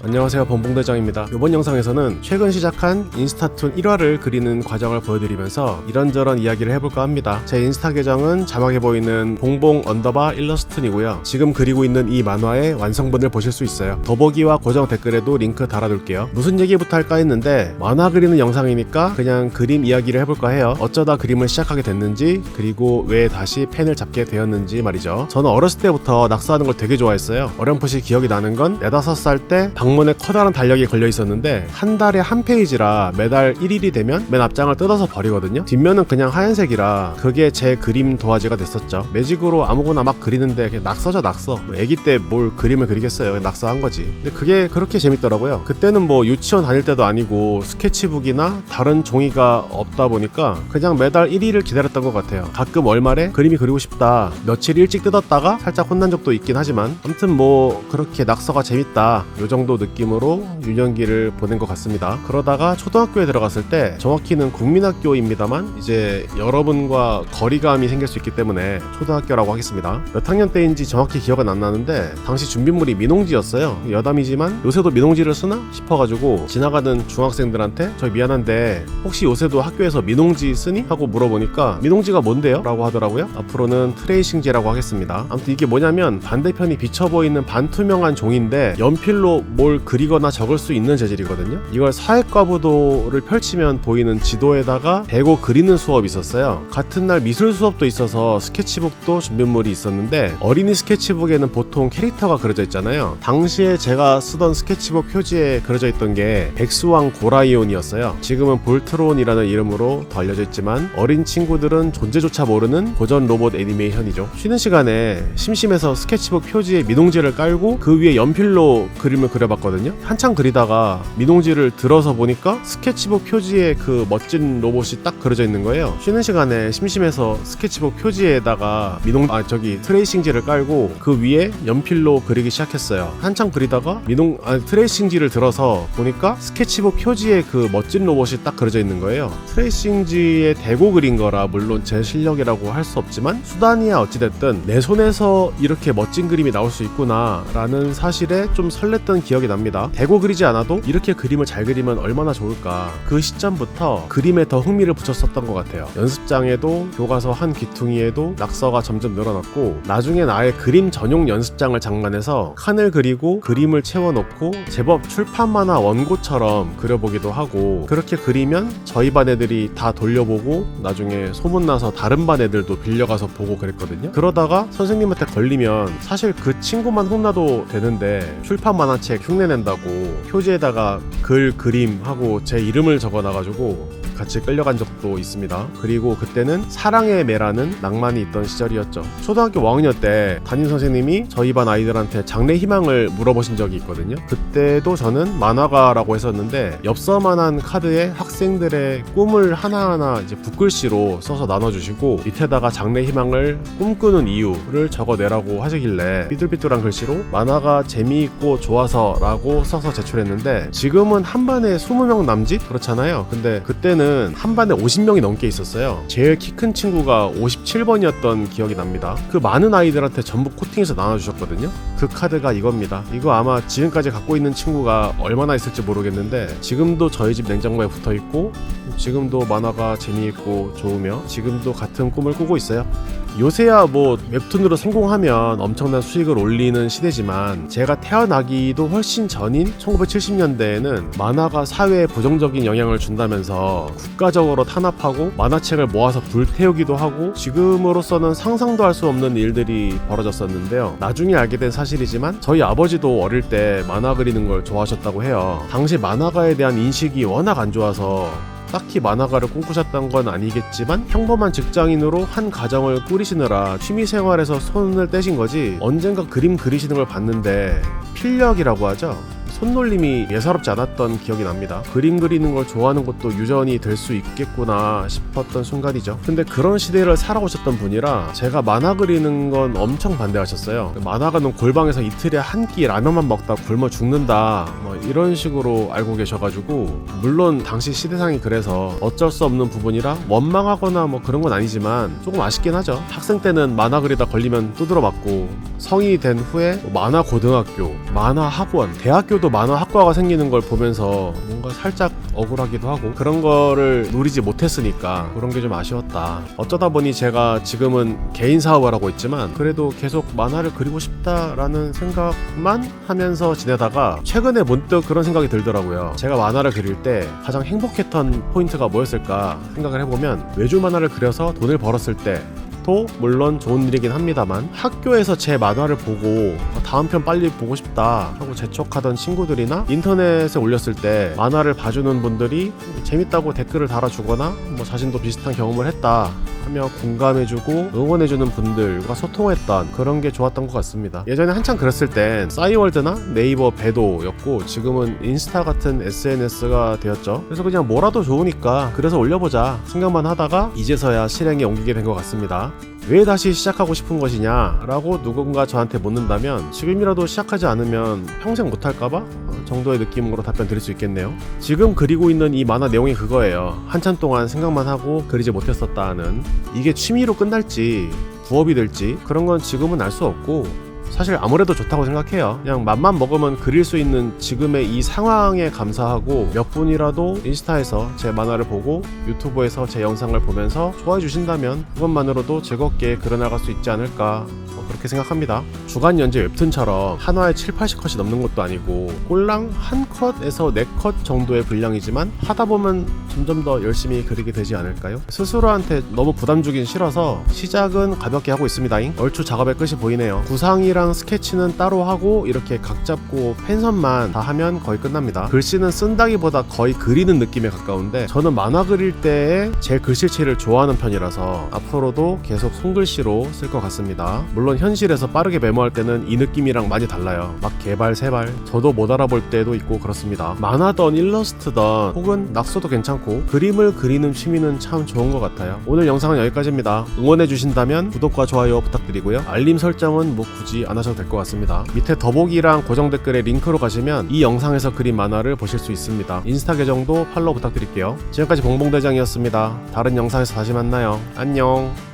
안녕하세요, 범봉대장입니다. 이번 영상에서는 최근 시작한 인스타툰 1화를 그리는 과정을 보여드리면서 이런저런 이야기를 해볼까 합니다. 제 인스타 계정은 자막에 보이는 봉봉_일러스툰이고요. 지금 그리고 있는 이 만화의 완성본을 보실 수 있어요. 더보기와 고정 댓글에도 링크 달아둘게요. 무슨 얘기부터 할까 했는데 만화 그리는 영상이니까 그냥 그림 이야기를 해볼까 해요. 어쩌다 그림을 시작하게 됐는지, 그리고 왜 다시 펜을 잡게 되었는지 말이죠. 저는 어렸을 때부터 낙서하는 걸 되게 좋아했어요. 어렴풋이 기억이 나는 건 4~5살 때 방문에 커다란 달력이 걸려 있었는데 한 달에 한 페이지라 매달 1일이 되면 맨 앞장을 뜯어서 버리거든요. 뒷면은 그냥 하얀색이라 그게 제 그림 도화지가 됐었죠. 매직으로 아무거나 막 그리는데 그냥 낙서죠, 낙서. 애기 때 뭘 그림을 그리겠어요. 낙서한 거지. 근데 그게 그렇게 재밌더라고요. 그때는 뭐 유치원 다닐 때도 아니고 스케치북이나 다른 종이가 없다 보니까 그냥 매달 1일을 기다렸던 것 같아요. 가끔 월말에 그림이 그리고 싶다, 며칠 일찍 뜯었다가 살짝 혼난 적도 있긴 하지만 아무튼 뭐 그렇게 낙서가 재밌다, 요 정도 느낌으로 유년기를 보낸 것 같습니다. 그러다가 초등학교에 들어갔을 때, 정확히는 국민학교입니다만 이제 여러분과 거리감이 생길 수 있기 때문에 초등학교라고 하겠습니다. 몇 학년 때인지 정확히 기억은 안 나는데 당시 준비물이 민홍지였어요. 여담이지만 요새도 민홍지를 쓰나 싶어가지고 지나가는 중학생들한테 저희 미안한데 혹시 요새도 학교에서 민홍지 쓰니? 하고 물어보니까 민홍지가 뭔데요? 라고 하더라고요. 앞으로는 트레이싱지라고 하겠습니다. 아무튼 이게 뭐냐면 반대편이 비쳐 보이는 반투명한 종인데 연필로 뭘 그리거나 적을 수 있는 재질이거든요. 이걸 사회과부도를 펼치면 보이는 지도에다가 대고 그리는 수업이 있었어요. 같은 날 미술 수업도 있어서 스케치북도 준비물이 있었는데 어린이 스케치북에는 보통 캐릭터가 그려져 있잖아요. 당시에 제가 쓰던 스케치북 표지에 그려져 있던 게 백수왕 고라이온이었어요. 지금은 볼트론이라는 이름으로 더 알려져 있지만 어린 친구들은 존재조차 모르는 고전 로봇 애니메이션이죠. 쉬는 시간에 심심해서 스케치북 표지에 민홍지를 깔고 그 위에 연필로 그림을 그려봤거든요. 한참 그리다가 민홍지를 들어서 보니까 스케치북 표지에 그 멋진 로봇이 딱 그려져 있는 거예요. 쉬는 시간에 심심해서 스케치북 표지에다가 트레이싱지를 깔고 그 위에 연필로 그리기 시작했어요. 한참 그리다가 트레이싱지를 들어서 보니까 스케치북 표지에 그 멋진 로봇이 딱 그려져 있는 거예요. 트레이싱지에 대고 그린 거라 물론 제 실력이라고 할 수 없지만 수단이야 어찌됐든 내 손에서 이렇게 멋진 그림이 나올 수 있구나 라는 사실에 좀 설렜던 기억이 납니다. 대고 그리지 않아도 이렇게 그림을 잘 그리면 얼마나 좋을까. 그 시점부터 그림에 더 흥미를 붙였었던 것 같아요. 연습장에도 교과서 한 귀퉁이에도 낙서가 점점 늘어났고 나중에 아예 그림 전용 연습장을 장만해서 칸을 그리고 그림을 채워놓고 제법 출판 만화 원고처럼 그려보기도 하고, 그렇게 그리면 저희 반 애들이 다 돌려보고 나중에 소문나서 다른 반 애들도 빌려가서 보고 그랬거든요. 그러다가 선생님한테 걸리면 사실 그 친구만 혼나도 되는데 출판 만화책 흉내낸다고 표지에다가 글, 그림 하고 제 이름을 적어놔가지고 같이 끌려간 적도 있습니다. 그리고 그때는 사랑의 매라는 낭만이 있던 시절이었죠. 초등학교 5학년 때 담임 선생님이 저희 반 아이들한테 장래 희망을 물어보신 적이 있거든요. 그때도 저는 만화가라고 했었는데 엽서만한 카드에 학생들의 꿈을 하나하나 이제 붓글씨로 써서 나눠주시고 밑에다가 장래 희망을 꿈꾸는 이유를 적어내라고 하시길래 삐뚤삐뚤한 글씨로 만화가 재미있고 좋아서 라고 써서 제출했는데, 지금은 한 반에 20명 남짓? 그렇잖아요. 근데 그때는 한 반에 50명이 넘게 있었어요. 제일 키 큰 친구가 57번이었던 기억이 납니다. 그 많은 아이들한테 전부 코팅해서 나눠주셨거든요. 그 카드가 이겁니다. 이거 아마 지금까지 갖고 있는 친구가 얼마나 있을지 모르겠는데 지금도 저희 집 냉장고에 붙어있고 지금도 만화가 재미있고 좋으며 지금도 같은 꿈을 꾸고 있어요. 요새야 뭐 웹툰으로 성공하면 엄청난 수익을 올리는 시대지만 제가 태어나기도 훨씬 전인 1970년대에는 만화가 사회에 부정적인 영향을 준다면서 국가적으로 탄압하고 만화책을 모아서 불태우기도 하고 지금으로서는 상상도 할 수 없는 일들이 벌어졌었는데요. 나중에 알게 된 사실이지만 저희 아버지도 어릴 때 만화 그리는 걸 좋아하셨다고 해요. 당시 만화가에 대한 인식이 워낙 안 좋아서 딱히 만화가를 꿈꾸셨던 건 아니겠지만 평범한 직장인으로 한 가정을 꾸리시느라 취미생활에서 손을 떼신 거지, 언젠가 그림 그리시는 걸 봤는데 필력이라고 하죠. 손놀림이 예사롭지 않았던 기억이 납니다. 그림 그리는 걸 좋아하는 것도 유전이 될 수 있겠구나 싶었던 순간이죠. 근데 그런 시대를 살아오셨던 분이라 제가 만화 그리는 건 엄청 반대하셨어요. 만화가는 골방에서 이틀에 한 끼 라면만 먹다 굶어 죽는다 뭐 이런 식으로 알고 계셔가지고, 물론 당시 시대상이 그래서 어쩔 수 없는 부분이라 원망하거나 뭐 그런 건 아니지만 조금 아쉽긴 하죠. 학생 때는 만화 그리다 걸리면 두드러 맞고, 성인이 된 후에 만화 고등학교, 만화 학원, 대학교도 저도 만화 학과가 생기는 걸 보면서 뭔가 살짝 억울하기도 하고 그런 거를 누리지 못했으니까 그런 게 좀 아쉬웠다. 어쩌다 보니 제가 지금은 개인 사업을 하고 있지만 그래도 계속 만화를 그리고 싶다라는 생각만 하면서 지내다가 최근에 문득 그런 생각이 들더라고요. 제가 만화를 그릴 때 가장 행복했던 포인트가 뭐였을까 생각을 해보면 외주 만화를 그려서 돈을 벌었을 때 도 물론 좋은 일이긴 합니다만 학교에서 제 만화를 보고 다음 편 빨리 보고 싶다 하고 재촉하던 친구들이나 인터넷에 올렸을 때 만화를 봐주는 분들이 재밌다고 댓글을 달아주거나 뭐 자신도 비슷한 경험을 했다 하며 공감해주고 응원해주는 분들과 소통했던 그런 게 좋았던 것 같습니다. 예전에 한창 그랬을 땐 싸이월드나 네이버 배도였고 지금은 인스타 같은 SNS가 되었죠. 그래서 그냥 뭐라도 좋으니까 그래서 올려보자 생각만 하다가 이제서야 실행에 옮기게 된 것 같습니다. 왜 다시 시작하고 싶은 것이냐 라고 누군가 저한테 묻는다면 지금이라도 시작하지 않으면 평생 못할까봐 정도의 느낌으로 답변 드릴 수 있겠네요. 지금 그리고 있는 이 만화 내용이 그거예요. 한참 동안 생각만 하고 그리지 못했었다는. 이게 취미로 끝날지 부업이 될지 그런 건 지금은 알 수 없고 사실 아무래도 좋다고 생각해요. 그냥 맘만 먹으면 그릴 수 있는 지금의 이 상황에 감사하고 몇 분이라도 인스타에서 제 만화를 보고 유튜브에서 제 영상을 보면서 좋아해 주신다면 그것만으로도 즐겁게 그려나갈 수 있지 않을까 그렇게 생각합니다. 주간 연재 웹툰처럼 한화에 7, 80컷이 넘는 것도 아니고 꼴랑 한 컷에서 4컷 정도의 분량이지만 하다 보면 점점 더 열심히 그리게 되지 않을까요? 스스로한테 너무 부담 주긴 싫어서 시작은 가볍게 하고 있습니다잉. 얼추 작업의 끝이 보이네요. 구상이랑 스케치는 따로 하고 이렇게 각 잡고 펜선만 다 하면 거의 끝납니다. 글씨는 쓴다기보다 거의 그리는 느낌에 가까운데 저는 만화 그릴 때에 제 글씨체를 좋아하는 편이라서 앞으로도 계속 손글씨로 쓸 것 같습니다. 물론 현실에서 빠르게 메모할 때는 이 느낌이랑 많이 달라요. 막 개발 세발 저도 못 알아볼 때도 있고 그렇습니다. 만화던 일러스트던 혹은 낙서도 괜찮고 그림을 그리는 취미는 참 좋은 것 같아요. 오늘 영상은 여기까지입니다. 응원해 주신다면 구독과 좋아요 부탁드리고요. 알림 설정은 뭐 굳이 안 하셔도 될 것 같습니다. 밑에 더보기랑 고정 댓글에 링크로 가시면 이 영상에서 그린 만화를 보실 수 있습니다. 인스타 계정도 팔로우 부탁드릴게요. 지금까지 봉봉대장이었습니다. 다른 영상에서 다시 만나요. 안녕.